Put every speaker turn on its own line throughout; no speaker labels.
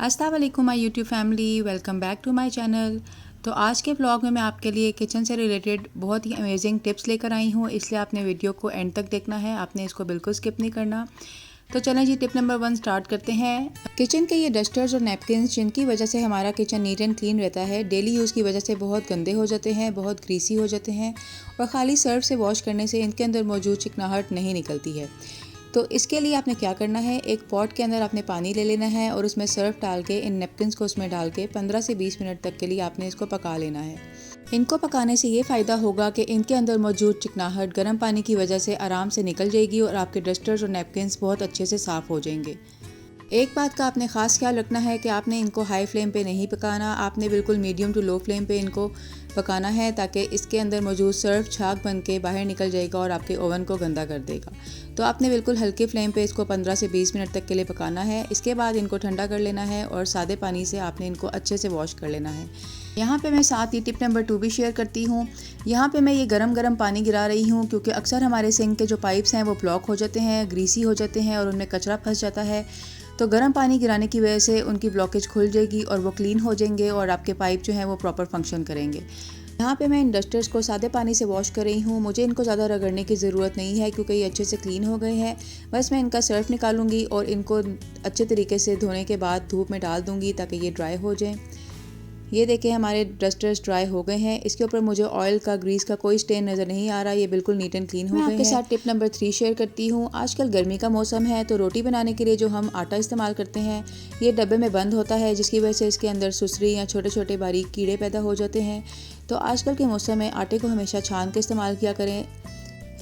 अस्सलाम वालेकुम my YouTube family, welcome back to my channel. तो आज के ब्लॉग में मैं आपके लिए किचन से रिलेटेड बहुत ही अमेजिंग टिप्स लेकर आई हूँ, इसलिए आपने वीडियो को एंड तक देखना है, आपने इसको बिल्कुल स्किप नहीं करना। तो चलें जी, टिप नंबर 1 स्टार्ट करते हैं। किचन के ये डस्टर्स और नैपकिन्स जिनकी वजह से हमारा किचन नीट एंड क्लीन रहता है, डेली यूज़ की वजह से बहुत गंदे हो जाते हैं, बहुत ग्रीसी हो जाते हैं और ख़ाली सर्फ से वॉश करने से इनके अंदर मौजूद चिकनाहट नहीं निकलती है। तो इसके लिए आपने क्या करना है, एक पॉट के अंदर आपने पानी ले लेना है और उसमें सर्फ डाल के इन नैपकिन्स को उसमें डाल के 15 से 20 मिनट तक के लिए आपने इसको पका लेना है। इनको पकाने से ये फ़ायदा होगा कि इनके अंदर मौजूद चिकनाहट गर्म पानी की वजह से आराम से निकल जाएगी और आपके डस्टर्स और नैपकिन्स बहुत अच्छे से साफ़ हो जाएंगे। एक बात का आपने ख़ास ख्याल रखना है कि आपने इनको हाई फ्लेम पे नहीं पकाना, आपने बिल्कुल मीडियम टू लो फ्लेम पे इनको पकाना है, ताकि इसके अंदर मौजूद सर्फ छाग बन के बाहर निकल जाएगा और आपके ओवन को गंदा कर देगा। तो आपने बिल्कुल हल्के फ्लेम पे इसको 15 से 20 मिनट तक के लिए पकाना है। इसके बाद इनको ठंडा कर लेना है और सादे पानी से आपने इनको अच्छे से वॉश कर लेना है। यहाँ पे मैं साथ ही टिप नंबर 2 भी शेयर करती हूँ। यहाँ पे मैं ये गरम पानी गिरा रही हूँ, क्योंकि अक्सर हमारे सिंक के जो पाइप्स हैं वो ब्लॉक हो जाते हैं, ग्रीसी हो जाते हैं और उनमें कचरा फंस जाता है। तो गर्म पानी गिराने की वजह से उनकी ब्लॉकेज खुल जाएगी और वो क्लीन हो जाएंगे और आपके पाइप जो हैं वो प्रॉपर फंक्शन करेंगे। यहाँ पे मैं इन डस्टर्स को सादे पानी से वॉश कर रही हूँ। मुझे इनको ज़्यादा रगड़ने की ज़रूरत नहीं है, क्योंकि ये अच्छे से क्लीन हो गए हैं। बस मैं इनका सर्फ निकालूंगी और इनको अच्छे तरीके से धोने के बाद धूप में डाल दूँगी ताकि ये ड्राई हो जाए। ये देखें, हमारे डस्टर्स ड्राई हो गए हैं। इसके ऊपर मुझे ऑयल का, ग्रीस का कोई स्टेन नज़र नहीं आ रहा। ये बिल्कुल नीट एंड क्लीन हो गए हैं। आपके साथ टिप नंबर 3 शेयर करती हूँ। आजकल गर्मी का मौसम है, तो रोटी बनाने के लिए जो हम आटा इस्तेमाल करते हैं ये डब्बे में बंद होता है, जिसकी वजह से इसके अंदर सुसरी या छोटे छोटे बारीक कीड़े पैदा हो जाते हैं। तो आजकल के मौसम में आटे को हमेशा छान के इस्तेमाल किया करें।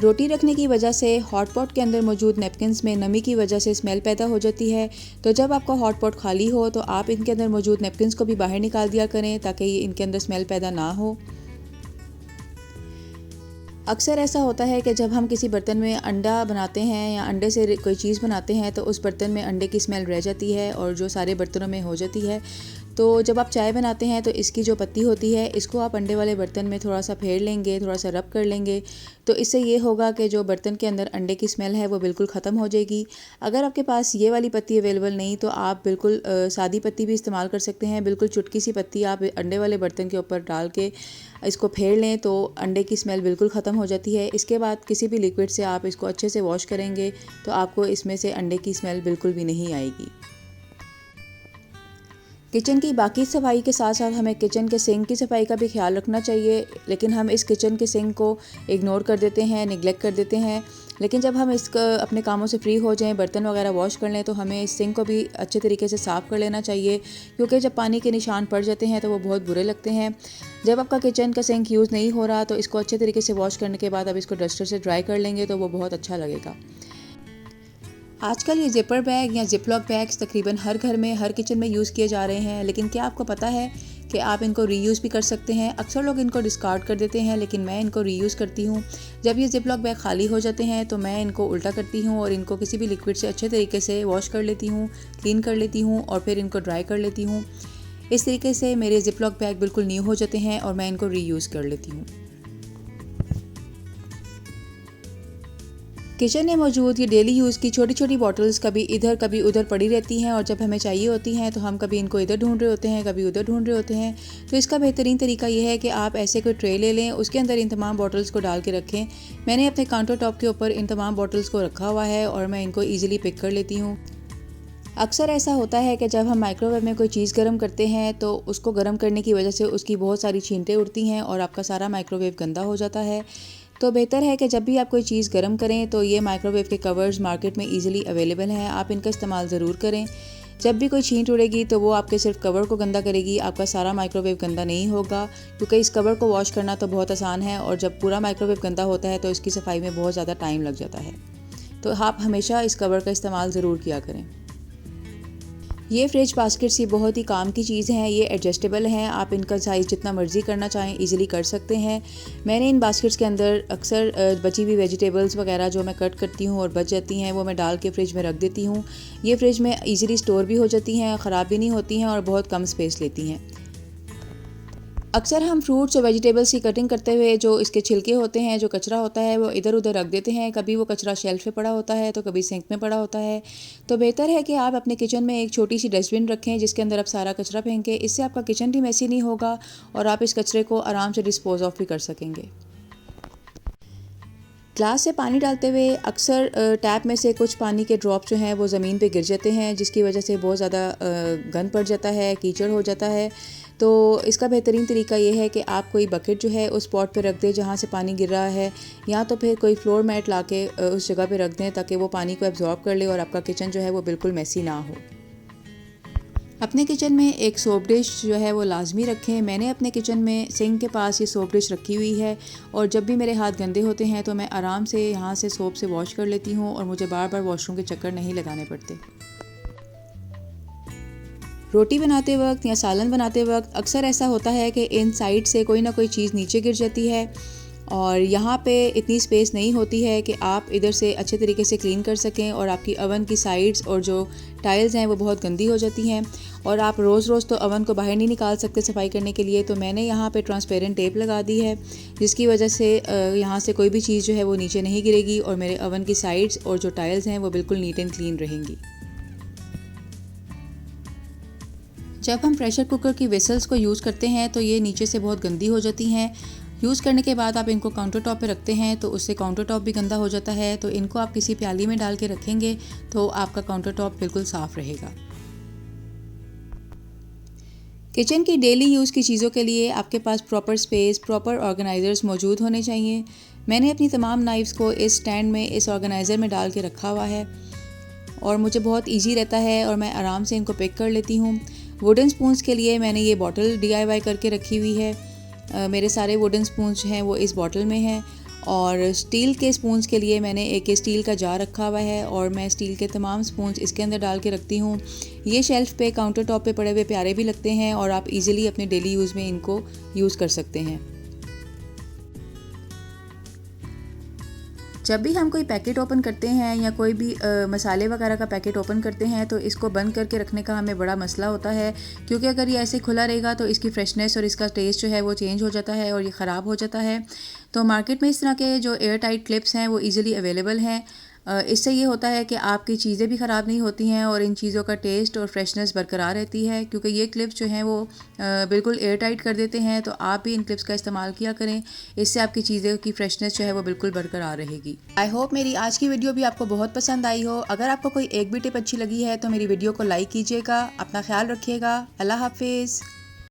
रोटी रखने की वजह से हॉट पॉट के अंदर मौजूद नैपकिन्स में नमी की वजह से स्मेल पैदा हो जाती है। तो जब आपका हॉट पॉट खाली हो तो आप इनके अंदर मौजूद नैपकिन्स को भी बाहर निकाल दिया करें, ताकि ये इनके अंदर स्मेल पैदा ना हो। अक्सर ऐसा होता है कि जब हम किसी बर्तन में अंडा बनाते हैं या अंडे से कोई चीज़ बनाते हैं तो उस बर्तन में अंडे की स्मेल रह जाती है और जो सारे बर्तनों में हो जाती है। तो जब आप चाय बनाते हैं तो इसकी जो पत्ती होती है इसको आप अंडे वाले बर्तन में थोड़ा सा फेर लेंगे, थोड़ा सा रब कर लेंगे, तो इससे ये होगा कि जो बर्तन के अंदर अंडे की स्मेल है वो बिल्कुल ख़त्म हो जाएगी। अगर आपके पास ये वाली पत्ती अवेलेबल नहीं तो आप बिल्कुल सादी पत्ती भी इस्तेमाल कर सकते हैं। बिल्कुल चुटकी सी पत्ती आप अंडे वाले बर्तन के ऊपर डाल के इसको फेर लें तो अंडे की स्मेल बिल्कुल ख़त्म हो जाती है। इसके बाद किसी भी लिक्विड से आप इसको अच्छे से वॉश करेंगे तो आपको इसमें से अंडे की स्मेल बिल्कुल भी नहीं आएगी। किचन की बाकी सफाई के साथ साथ हमें किचन के सिंक की सफाई का भी ख्याल रखना चाहिए, लेकिन हम इस किचन के सिंक को इग्नोर कर देते हैं, निगलेक्ट कर देते हैं। लेकिन जब हम इसका अपने कामों से फ्री हो जाएं, बर्तन वगैरह वॉश कर लें, तो हमें इस सिंक को भी अच्छे तरीके से साफ़ कर लेना चाहिए, क्योंकि जब पानी के निशान पड़ जाते हैं तो वो बहुत बुरे लगते हैं। जब आपका किचन का सिंक यूज़ नहीं हो रहा तो इसको अच्छे तरीके से वॉश करने के बाद अब इसको डस्टर से ड्राई कर लेंगे तो वो बहुत अच्छा लगेगा। आजकल ये जिपर बैग या जिपलॉक बैग्स तकरीबन हर घर में, हर किचन में यूज़ किए जा रहे हैं, लेकिन क्या आपको पता है कि आप इनको रीयूज़ भी कर सकते हैं। अक्सर लोग इनको डिस्कार्ड कर देते हैं, लेकिन मैं इनको रीयूज़ करती हूँ। जब ये जिपलॉक बैग खाली हो जाते हैं तो मैं इनको उल्टा करती हूँ और इनको किसी भी लिक्विड से अच्छे तरीके से वॉश कर लेती हूँ, क्लीन कर लेती हूँ और फिर इनको ड्राई कर लेती हूँ। इस तरीके से मेरे जिपलॉक बैग बिल्कुल न्यू हो जाते हैं और मैं इनको रीयूज़ कर लेती हूँ। किचन में मौजूद ये डेली यूज़ की छोटी छोटी बॉटल्स कभी इधर कभी उधर पड़ी रहती हैं और जब हमें चाहिए होती हैं तो हम कभी इनको इधर ढूंढ रहे होते हैं, कभी उधर ढूंढ रहे होते हैं। तो इसका बेहतरीन तरीका यह है कि आप ऐसे कोई ट्रे ले लें, उसके अंदर इन तमाम बॉटल्स को डाल के रखें। मैंने अपने काउंटर टॉप के ऊपर इन तमाम बॉटल्स को रखा हुआ है और मैं इनको ईजिली पिक कर लेती हूँ। अक्सर ऐसा होता है कि जब हम माइक्रोवेव में कोई चीज़ गर्म करते हैं तो उसको गर्म करने की वजह से उसकी बहुत सारी छींटें उड़ती हैं और आपका सारा माइक्रोवेव गंदा हो जाता है। तो बेहतर है कि जब भी आप कोई चीज़ गर्म करें तो ये माइक्रोवेव के कवर्स मार्केट में इजीली अवेलेबल हैं, आप इनका इस्तेमाल ज़रूर करें। जब भी कोई छींट उड़ेगी तो वो आपके सिर्फ कवर को गंदा करेगी, आपका सारा माइक्रोवेव गंदा नहीं होगा, क्योंकि इस कवर को वॉश करना तो बहुत आसान है और जब पूरा माइक्रोवेव गंदा होता है तो इसकी सफाई में बहुत ज़्यादा टाइम लग जाता है। तो आप हमेशा इस कवर का इस्तेमाल ज़रूर किया करें। ये फ्रिज बास्केट्स ये बहुत ही काम की चीज़ हैं, ये एडजस्टेबल हैं, आप इनका साइज़ जितना मर्ज़ी करना चाहें इजीली कर सकते हैं। मैंने इन बास्केट्स के अंदर अक्सर बची हुई वेजिटेबल्स वगैरह जो मैं कट करती हूँ और बच जाती हैं वो मैं डाल के फ्रिज में रख देती हूँ। ये फ्रिज में इजीली स्टोर भी हो जाती हैं, ख़राब भी नहीं होती हैं और बहुत कम स्पेस लेती हैं। अक्सर हम फ्रूट्स और वेजिटेबल्स की कटिंग करते हुए जो इसके छिलके होते हैं, जो कचरा होता है, वो इधर उधर रख देते हैं। कभी वो कचरा शेल्फ पे पड़ा होता है तो कभी सिंक में पड़ा होता है। तो बेहतर है कि आप अपने किचन में एक छोटी सी डस्टबिन रखें जिसके अंदर आप सारा कचरा फेंकें। इससे आपका किचन भी मैसी नहीं होगा और आप इस कचरे को आराम से डिस्पोज ऑफ भी कर सकेंगे। ग्लास से पानी डालते हुए अक्सर टैप में से कुछ पानी के ड्रॉप जो हैं वो ज़मीन पे गिर जाते हैं, जिसकी वजह से बहुत ज़्यादा गंद पड़ जाता है, कीचड़ हो जाता है। तो इसका बेहतरीन तरीका ये है कि आप कोई बकेट जो है उस स्पॉट पे रख दें जहाँ से पानी गिर रहा है, या तो फिर कोई फ्लोर मैट ला के उस जगह पे रख दें ताकि वो पानी को एब्जॉर्ब कर ले और आपका किचन जो है वो बिल्कुल मैसी ना हो। अपने किचन में एक सोप डिश जो है वो लाजमी रखें। मैंने अपने किचन में सिंक के पास ये सोप डिश रखी हुई है और जब भी मेरे हाथ गंदे होते हैं तो मैं आराम से यहाँ से सोप से वॉश कर लेती हूँ और मुझे बार बार वॉशरूम के चक्कर नहीं लगाने पड़ते। रोटी बनाते वक्त या सालन बनाते वक्त अक्सर ऐसा होता है कि इन साइड से कोई ना कोई चीज़ नीचे गिर जाती है और यहाँ पे इतनी स्पेस नहीं होती है कि आप इधर से अच्छे तरीके से क्लीन कर सकें और आपकी अवन की साइड्स और जो टाइल्स हैं वो बहुत गंदी हो जाती हैं और आप रोज़ रोज़ तो अवन को बाहर नहीं निकाल सकते सफाई करने के लिए। तो मैंने यहाँ पे ट्रांसपेरेंट टेप लगा दी है जिसकी वजह से यहाँ से कोई भी चीज़ जो है वो नीचे नहीं गिरेगी और मेरे अवन की साइड्स और जो टाइल्स हैं वो बिल्कुल नीट एंड क्लीन रहेंगी। जब हम प्रेशर कुकर की वेसल्स को यूज़ करते हैं तो ये नीचे से बहुत गंदी हो जाती हैं। यूज़ करने के बाद आप इनको काउंटर टॉप पे रखते हैं तो उससे काउंटर टॉप भी गंदा हो जाता है। तो इनको आप किसी प्याली में डाल के रखेंगे तो आपका काउंटर टॉप बिल्कुल साफ़ रहेगा। किचन की डेली यूज़ की चीज़ों के लिए आपके पास प्रॉपर स्पेस, प्रॉपर ऑर्गेनाइज़र्स मौजूद होने चाहिए। मैंने अपनी तमाम नाइफ़्स को इस स्टैंड में, इस ऑर्गेनाइज़र में डाल के रखा हुआ है और मुझे बहुत ईजी रहता है और मैं आराम से इनको पिक कर लेती हूँ। वुडन स्पून्स के लिए मैंने ये बॉटल DIY करके रखी हुई है। मेरे सारे वुडन स्पून्स जो हैं वो इस बॉटल में हैं और स्टील के स्पून्स के लिए मैंने एक स्टील का जार रखा हुआ है और मैं स्टील के तमाम स्पून्स इसके अंदर डाल के रखती हूँ। ये शेल्फ़ पे, काउंटर टॉप पे पड़े हुए प्यारे भी लगते हैं और आप इजीली अपने डेली यूज़ में इनको यूज़ कर सकते हैं। जब भी हम कोई पैकेट ओपन करते हैं या कोई भी मसाले वगैरह का पैकेट ओपन करते हैं तो इसको बंद करके रखने का हमें बड़ा मसला होता है, क्योंकि अगर ये ऐसे खुला रहेगा तो इसकी फ्रेशनेस और इसका टेस्ट जो है वो चेंज हो जाता है और ये ख़राब हो जाता है। तो मार्केट में इस तरह के जो एयर टाइट क्लिप्स हैं वो ईज़िली अवेलेबल हैं। इससे ये होता है कि आपकी चीज़ें भी ख़राब नहीं होती हैं और इन चीज़ों का टेस्ट और फ्रेशनेस बरकरार रहती है, क्योंकि ये क्लिप्स जो हैं वो बिल्कुल एयर टाइट कर देते हैं। तो आप भी इन क्लिप्स का इस्तेमाल किया करें, इससे आपकी चीज़ों की फ्रेशनेस जो है वो बिल्कुल बरकरार रहेगी। आई होप मेरी आज की वीडियो भी आपको बहुत पसंद आई हो। अगर आपको कोई एक भी टिप अच्छी लगी है तो मेरी वीडियो को लाइक कीजिएगा। अपना ख्याल रखिएगा। अल्लाह हाफिज़।